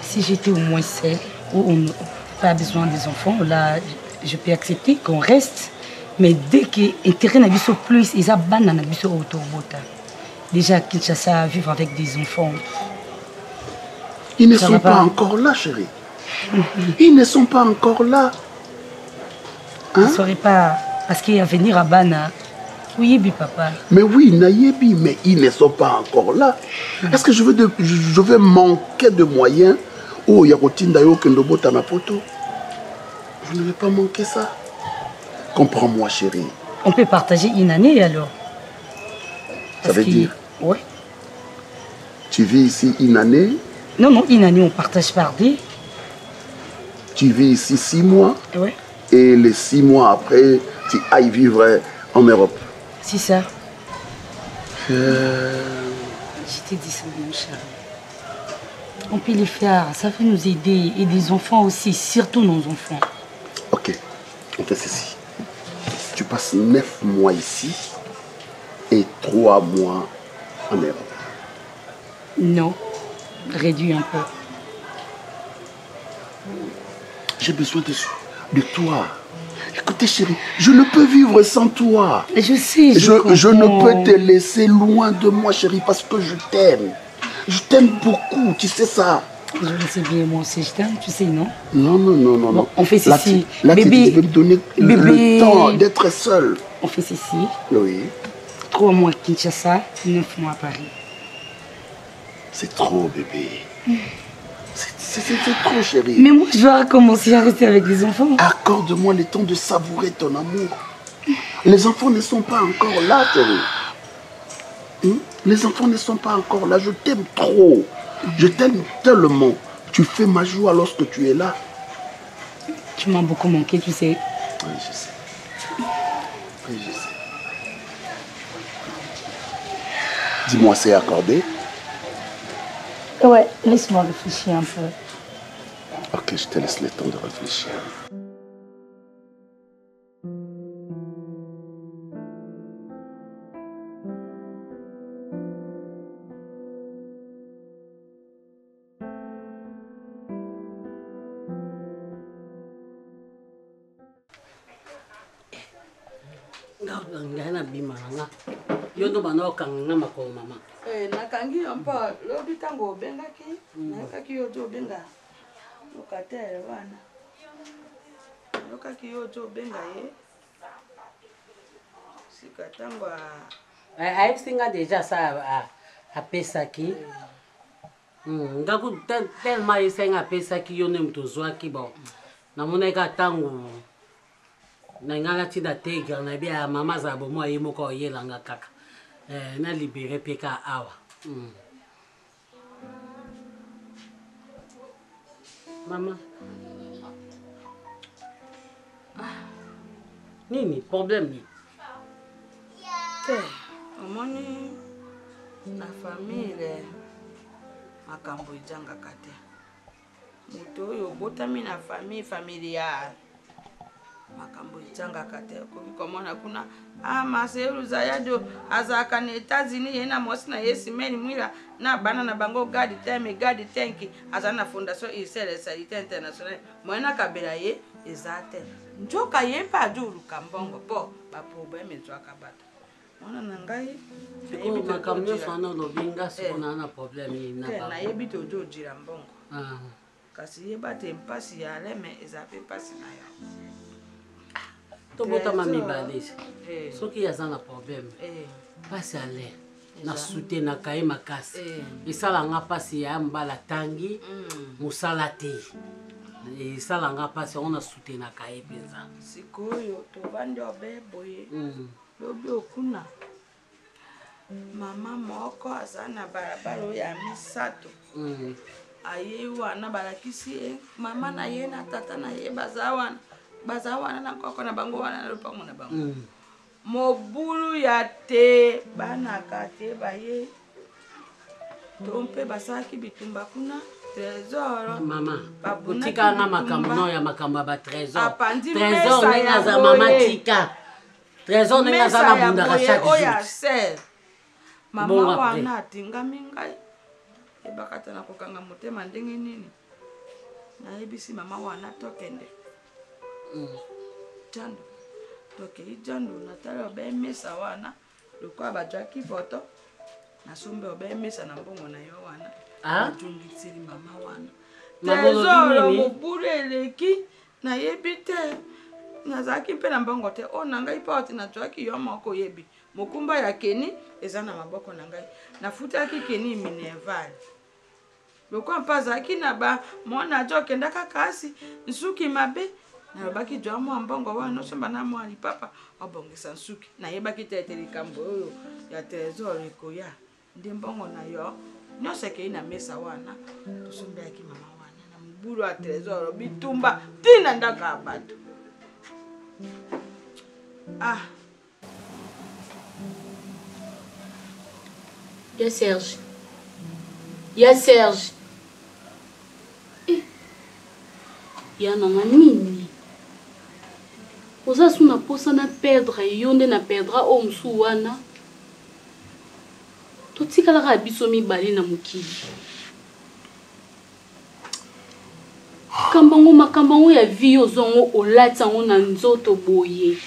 Si j'étais au moins seule, où on n'a pas besoin des enfants, là, je peux accepter qu'on reste. Mais dès que l'intérêt n'a pas plus, ils ont ban n'a pas autour. Déjà, Kinshasa vivre avec des enfants. Ils ne sont pas encore là, chérie. Ils ne sont pas encore là. Hein? Je ne saurais pas. Parce qu'il y a venir à Bana. Oui, papa. Mais oui, Nayebi, mais ils ne sont pas encore là. Est-ce que je vais manquer de moyens? Oh, il y a Rotinda Kendobo Tamapoto. Je ne vais pas manquer ça. Comprends-moi, chérie. On peut partager une année alors. Ça veut dire? Oui. Tu vis ici une année? Non, une année, on partage par deux. Tu vis ici 6 mois? Oui. Et les 6 mois après, tu ailles vivre en Europe? C'est ça. Je t'ai dit ça, mon chéri. On peut les faire, ça va nous aider. Et des enfants aussi, surtout nos enfants. Ok, on fait ceci. Tu passes 9 mois ici et 3 mois en Europe. Non, réduis un peu. J'ai besoin de toi. Écoutez, chérie, je ne peux vivre sans toi. Je sais, je ne peux te laisser loin de moi, chérie, parce que je t'aime. Je t'aime beaucoup, tu sais ça. Je le sais bien, moi aussi, je t'aime, tu sais, non? Non. Bon, on fait ceci. Là, bébé, tu veux me donner le temps d'être seul. On fait ceci. Oui. 3 mois à Kinshasa, 9 mois à Paris. C'est trop, bébé. C'est trop, chérie. Mais moi, je dois recommencer à rester avec les enfants. Accorde-moi le temps de savourer ton amour. Les enfants ne sont pas encore là, chérie. Les enfants ne sont pas encore là. Je t'aime trop. Je t'aime tellement. Tu fais ma joie lorsque tu es là. Tu m'as beaucoup manqué, tu sais. Oui, je sais. Oui, je sais. Dis-moi, c'est accordé? Ouais, laisse-moi réfléchir un peu. Ok, je te laisse le temps de réfléchir. ngai na bima nga yo ndo bana okanga nga makolo mama nakangi yo mpo lobi ntango obengaki nayokaki yo ozo obenga lokatere wana nayokaki yo ozo obenga ye sika ntango ayebisinga deja sa apesaki ngaku tellement yesenga apesaki yo nde moto ozwaki bon namonaki ntango nanganga ntina te gar na bia mama azala bomo aye moko oyelanga kaka na libere mpe ka awa mama nini problème nini te omoni na famille makambo ejangaka te moto oyo obotami na famille familiale makambo ejangaka te okoki komona kuna maseru zayado azalaka na États-Unis ye na mwasi na ye simeni mwila na bana na bango gadi tenki aza na fondation UCL Salite International moyena kabela ye eza te njoka ye mpe aduluka mbongo mpo baproblème ezwaka bato mwana na ngai makambo nyonso wana olobi nga sikona na problème nayebi te ojojira mbongo kasi yeba te mpasi ya aleme eza mpe mpasi na yo tobotama mibale soki aza na problème mpasi ale nasutenaka ye makasi esalanga mpasi ya mbala tangi mosala te esalanga mpasi yango nasutenaka ye mpenza sikoyo tovandi obe boye lobi okuna mama moko aza na balabala oyo ya misato aye wana balakisi ye mama na ye na tata na ye baza wana na koko na bango wana na lopango na bango mobulu ya te banaka te baye to mpe basalaki bitumba kuna trésor mama otika nga makambo no ya makambo ya trésor trésor nenga za mama tika trésor nenga za na bundaka chaque jour oya ser mama wana atingami ngai ebakata na kokanga motema ndenge nini nayebisi mama wana tokende jando tokei jando natala obemesa wana lokola bajwaki foto nasombe obemesa na mbongo na yo wana ajungitili mama wana trésor mobulu eleki nayebi te nazalaki mpe na mbongo te o na ngai mpo ati nazwaki yo moko yebi mokumba ya keni eza na maboko na ngai nafutaki keni minerval lokola mpo azalaki na bamwana ajo okendaka kasi nsuki mabe nalobaki jwa mwa mbongo wana osomba na mwa lipapa obongisa nsuki nayebaki te ete likambo oyo ya trésor ekoya ndi mbongo na yo nyonso ekei na mesa wana tosombelaki mama wana na mobulu ya trésor bitumba ntina ndako ya bato Ya Serge. Ya Serge. Ya nanga nini? Oza suna posa na perdre yo nde na perdra o msu wana. Totikalaka biso mibale na mokili. Makambango ya vie ozongo olati yango na nzoto boye.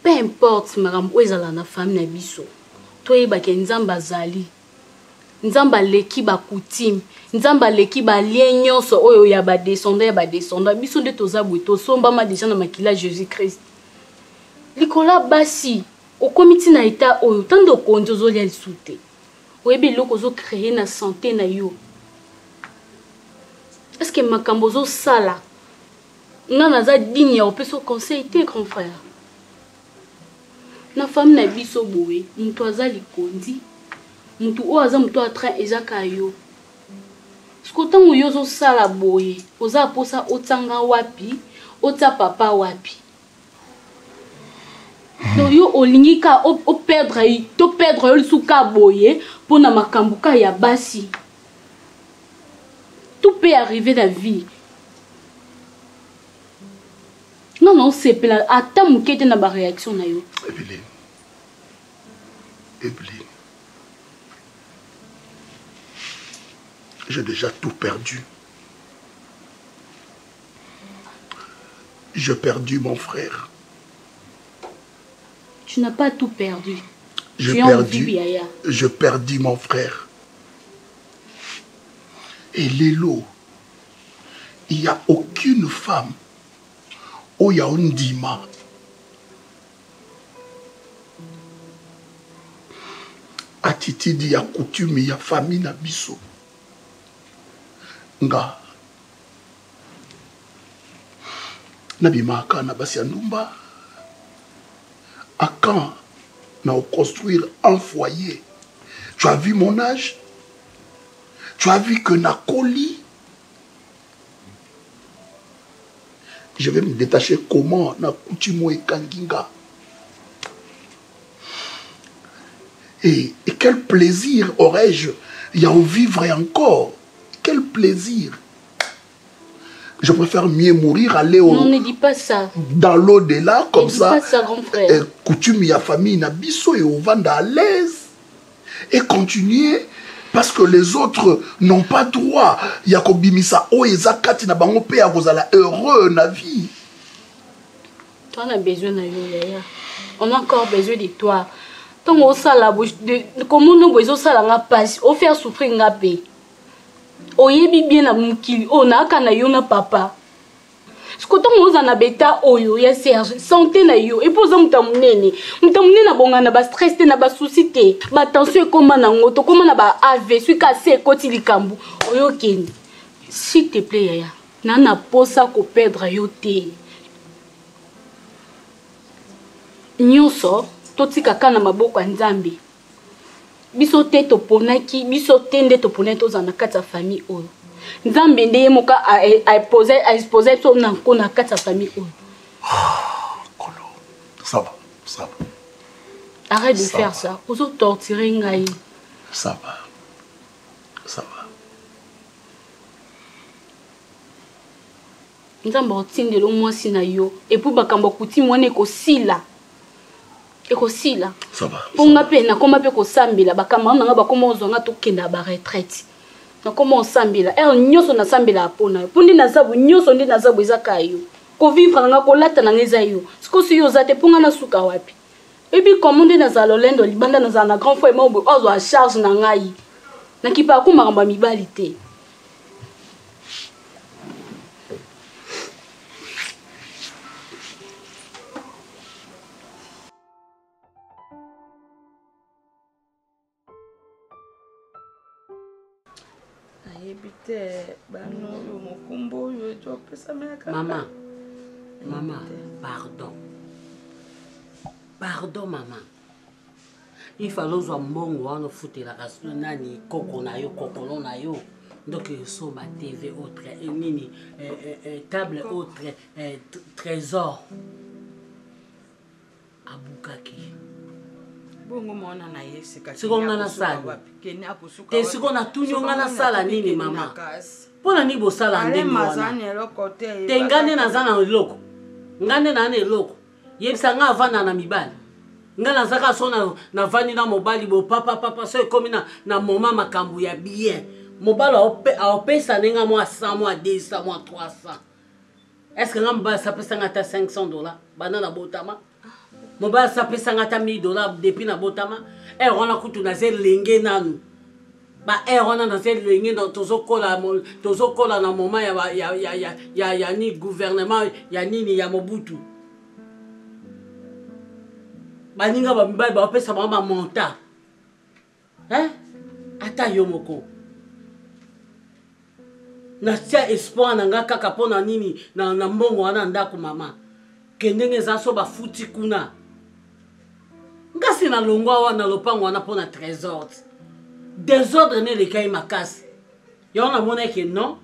Peu importe makambo oyo ezala na famille na biso toyebake nzambe azali nzambe aleki bakutime nzambe aleki balie nyonso oyo ya badescendant biso nde toza boye tosombama deja na makili ya Jésus Christ likola basi okomi ntina eta oyo tande okonzi ozolia lisu te oyebi eloko ozocreye na santé na yo estce makambo ozosala nga naza digne ya opesa conseil te grand frère na femme na biso boye mutu aza likondi mutu oyo aza mutu a train ezaka yo siko ntango yo ozosala boye oza posa otanga wapi ota papa wapi donc yo olingi ka operdre yo lisuka boye mpona makambo ka ya basi tout peut arriver dans la vie. Non, c'est plein. Attends, moké te na ba réaction na yo. Evelyne. J'ai déjà tout perdu. J'ai perdu mon frère. Tu n'as pas tout perdu. J'ai perdu mon frère. Et Lélo, il n'y a aucune femme où il y a un dima. Attitude, il y a coutume, il y a famille, na biso. Nga. Nabimaka na basi andumba. À quand na construire un foyer? Tu as vu mon âge? Tu as vu que Nakoli, je vais me détacher comment Nakutimo et Kanginga. Et quel plaisir aurais-je à vivre encore? Quel plaisir! Je préfère mieux mourir, aller au... Non, ne dis pas ça. Dans l'au-delà, comme ne ça. Ne dis pas ça, grand frère. Coutume, il y a famille, Nabiso et au vendre à l'aise. Et continuer. Parce que les autres n'ont pas droit. Yakobimisa o ezakati na bango pe akozala heureux na vie. Toi on a besoin de yo yaya. On a encore besoin de toi. Tant on sala comment nous besoin sala nga passe, o faire souffrir nga pe. O yebi bien na mukili, o na kana yo na papa. Sikoto moza na beta oyo ya Serge santé na yo et poza mutamunene na bonga na ba stress te na ba souci te ba tension ekoma na ngoto koma na ba AV sui kase ekoti likambu oyo keni s'il te plaît yaya nana posa ko perdre yo te nyonso totika kana maboko ya Nzambe biso te toponaki biso te nde toponaki tozana kati ya famille oyo Nzambe ndeye moka a exposé so na kona kati ya famille oyo. Ça va, ça va. Arrête de faire ça. Ozo torturer ngai. Ça va. Ça va. Nzamba otindelo mwasi na yo et puis bakamba kuti mwana ekosila. Ekosila. Ça va. Ponga pe na koma pe kosambela bakamba nanga bakoma ozonga tokenda ba retraite. Na koma osambela. Nyoso na sambela apona. Pundi na zabu nyoso ndi na zabu ezaka yo. Ko vivre nanga ko lata nanga eza yo. Siko si yo zate ponga na suka wapi. Et puis comme ndi na zalo lendo libanda na za na grand frère mo ozo a charge na ngai. Na kipa ko makamba mibali te. Maman, pardon. Pardon, maman. Il fallait que je me foute la race nani coco na yo, coco na yo. Donc ils sont ma TV autre, nini, table autre, trésor. Abukaki. Bongo mona na yesi ka. Siko ngana sala. Te siko na tunyo ngana sala nini mama. Pona ni bo sala ndenge wana. Te ngane na zana eloko. Ngane na eloko. Yebisa nga avana na mibali. Ngana zaka sona na vani na mobali bo papa so ekomi na moma makambu ya bien. Mobali a opesa nenga mo 100 mo 200 mo 300. Est-ce que ngamba ça pesa ngata $500 banana botama? Mobile ça pesa ngata $1000 depuis na botama. On a kutu na zelenge nanu. Ba on a na zelenge dans tozokola na moment ya ni gouvernement ya nini ya Mobutu. Ba ninga ba mibali ba pesa ba monta. Ata yo moko. Na tia espoir na nga kaka pona nini na mbongo wana ndako mama. Kendenge za so ba futi kuna. Ngasi na longwa wana lopango wana pona trésor. Désordre ne le kai makasi. Yona mona ke non.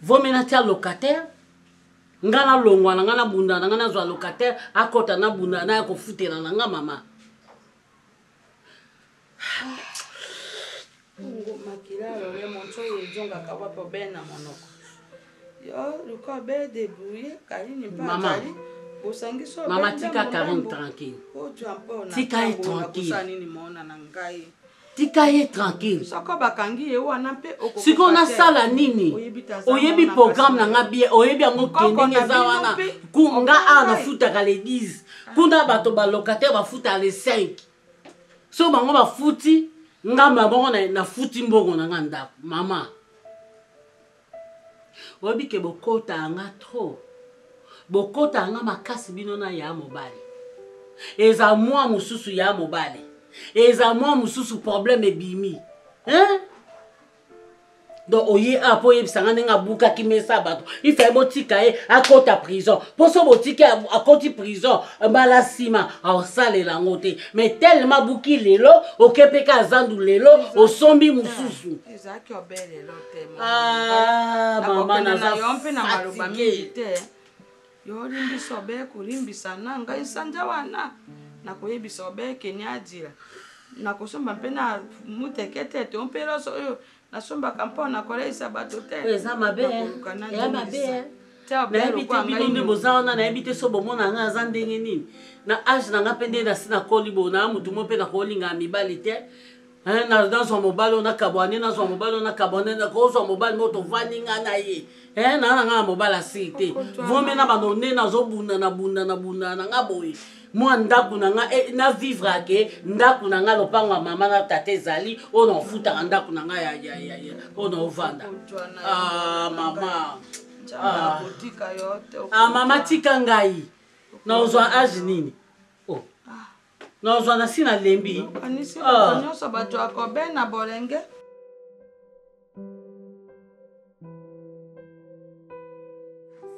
Vomena tia locataire. Ngana longwa na ngana bunda na ngana zwa locataire akota na bunda na ko futela na nga mama. Ngo makila le moncho yezonga kawa po bena monoko. Yo luko be débrouiller kalini pa kali. Maman, tika Karine tranquille. Tika est tranquille. Tika est tranquille. Si on a ça la nini, oyebi programme na ngabie, oyebi ango kendenge za wana, kunga ana futa ka les 10, kuna bato ba locataire ba futa les 5. So bango ba futi, ngamba bango na futi mbongo na nganda, mama. Oyebi ke bokota anga trop. Bokota anga makasi bino na ya mobali. Eza mwa mususu ya mobali. Eza mwa mususu problème ebimi. Donc oye apo yebisanga nga buka kimesa bato. Il fait botika akota prison. Poso botika akoti prison bala sima au sale la ngote. Mais tellement buki lelo okepeka zandu lelo osombi mususu. Ezaki obele lo tema. Mama na za yompe na maluba mingi te. Yo limbisa obe kulimbisa nanga isanja wana na kuyebisa obe kenyadira na kusomba mpe na mutekete te ompero so yo na somba kampo na koleisa bato te eza mabe ya mabe na ebite bino nde bozaona na ebite so bomona nga za ndenge nini na age na nga pende na sina kolibo na mutu mo pe na kolinga mibali te na zo mobile na kabwane na zo mobile na kabwane na ko zo mobile moto vaninga na ye na nga mobile asite vome na banone na zo bunda na nga boye moi ndaku na nga na vivre ake ndaku na nga lopanga mama na tate zali ona futa ndaku na nga ya ona ovanda mama mama tika ngai na ozwa age nini na ozwa na sina lembi anisi nyonso bato akobe na bolenge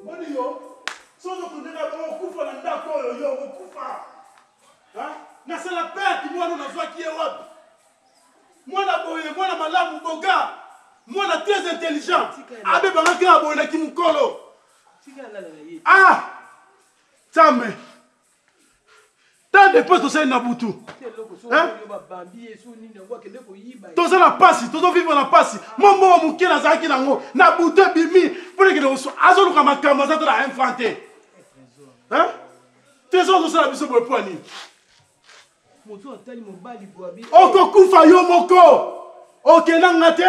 boni yo sozo kundena okufa na ndako yo okufa na sala perte mwana nazwaki ye wapi mwana boye mwana malamu boga mwana très intelligent abe bangaki aboye na kimukolo Tame ta dépense tosali na butu tozala pasi tozovivre na pasi mombongo moke nazalaki nango na butu ebimi mpona ekende azoluka makambo aza to na un franc te trésor tosala biso boye mpo nini okokufa yo moko okendanga te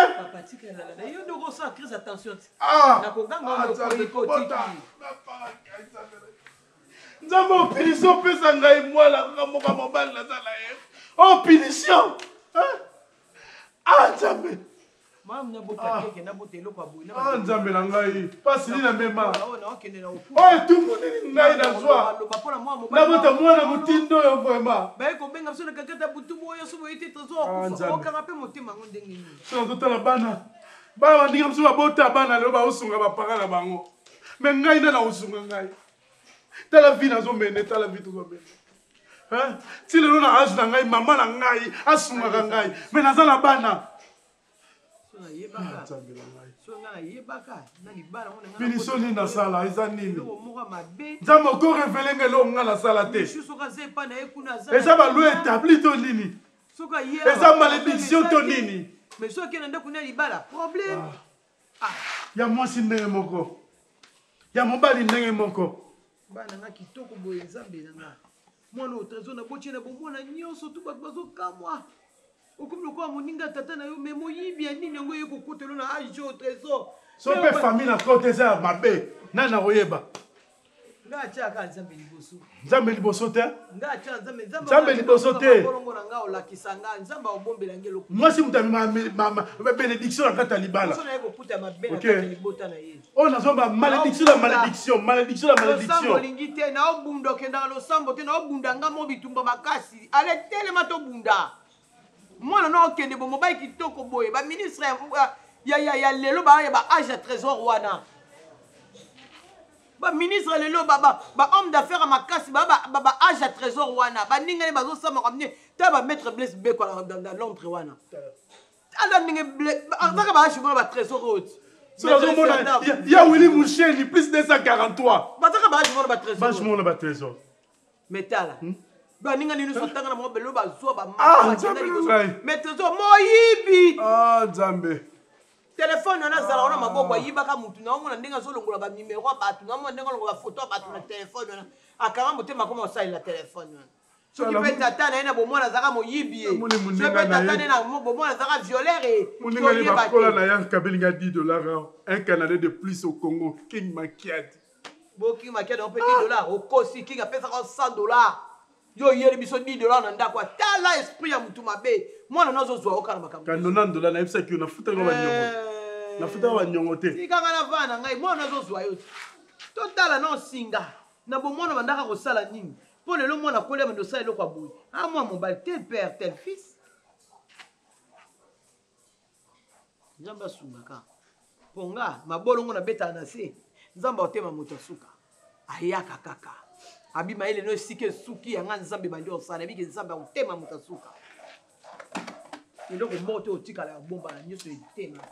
nzambe opinition opesa ngai mwana kaka moka mobali nazala ye opinition nzambe nzambe na ngai pasi nini namema oyo etumbu nini ngai nazwa nabota mwana motindo oyo vraimen so nazotala bana bandinga mosusu babota bana lelo baosunga bapara na bango me ngai nde naosunga ngai tala vi nazomene tala vi tozomene ti lelo na age na ngai mama na ngai asungaka ngai me naza na bana punition nini nasala eza nini nzambe okorevele ngai eloko ngai nasala te eza baloi établi to nini eza malédiction to nini ya mwasi ndenge moko ya mobali ndenge moko bana nga kitoko boye nzambe na nga mwana otrésor na botie na bomwana nyonso tu bato bazokamwa okomi lokola moninga tata na yo me moyibi ya nini yango ye kokotelo na age au trésor so mpe famille na kote eza ya mabe nani nakoyeba nga atiaka nzambe liboso nzambe liboso te nga atia nzambe liboso te kolongo na nga olakisa nga nzambe abombela nge eloko mwasi mutu amema bénédiction na kati ya libala koputa mabe na kati ya libota na ye oyo nazomba malédiction na malédiction malédiction na malédiction olingi te naobunda okendaka losambo te naobunda nga mo bitumba makasi ale telema tobunda mwana na okende bo mobali kitoko boye baministre ya lelo baya ba age ya trésor wana baministre lelo bahomme d'affaires makasi ba age ya trésor wana baningani bazosamba kamne ta bamettre Blaise Beko dans Londres wana ala ninge azaka baage mona batrésor haute il y a Willy Moucheni plus 243 bazaka baage mona batrésor baage mona batrésor metala baningani nyonso tanga na mwa belo bazwa mais trésor moyibi nzambe telefone wana azala wana maboko ayibaka mutu na omona ndenge azolongola banimero ya bato na omona ndenge alongola foto ya bato na telefone wana akanga motema koma osalela telefone wana soki mpe tata na ye na bomwana azalaka moyibi ye soki mpe tata na ye na bomwana azalaka violere moningani bakola na yanka kabelinga $10 un Canadien de plus au Congo King Makiadi bo King Makiadi on peut $10 okosi King apesaka $100 yo yeli biso $10 na ndako tala esprit ya mutu mabe mwana nazozwa okana makambo kando na $1 na yebisa ki nafuta ngo banyongo nafuta banyongo te tikanga na vana ngai mwana nazozwa yo totala na osinga na bomwana bandaka kosala nini mpo lelo mwana kolema nde osala eloko aboyi mwa mobali tel père tel fils nzambe asungaka mpo nga mabolongo nabetaka na se nzambe otema moto asuka ayaka kaka abima ele no esika esuki yanga nzambe bandi osala ebiki nzambe akotema moto asuka eloko moko te otikala ya bomba na nyonso etema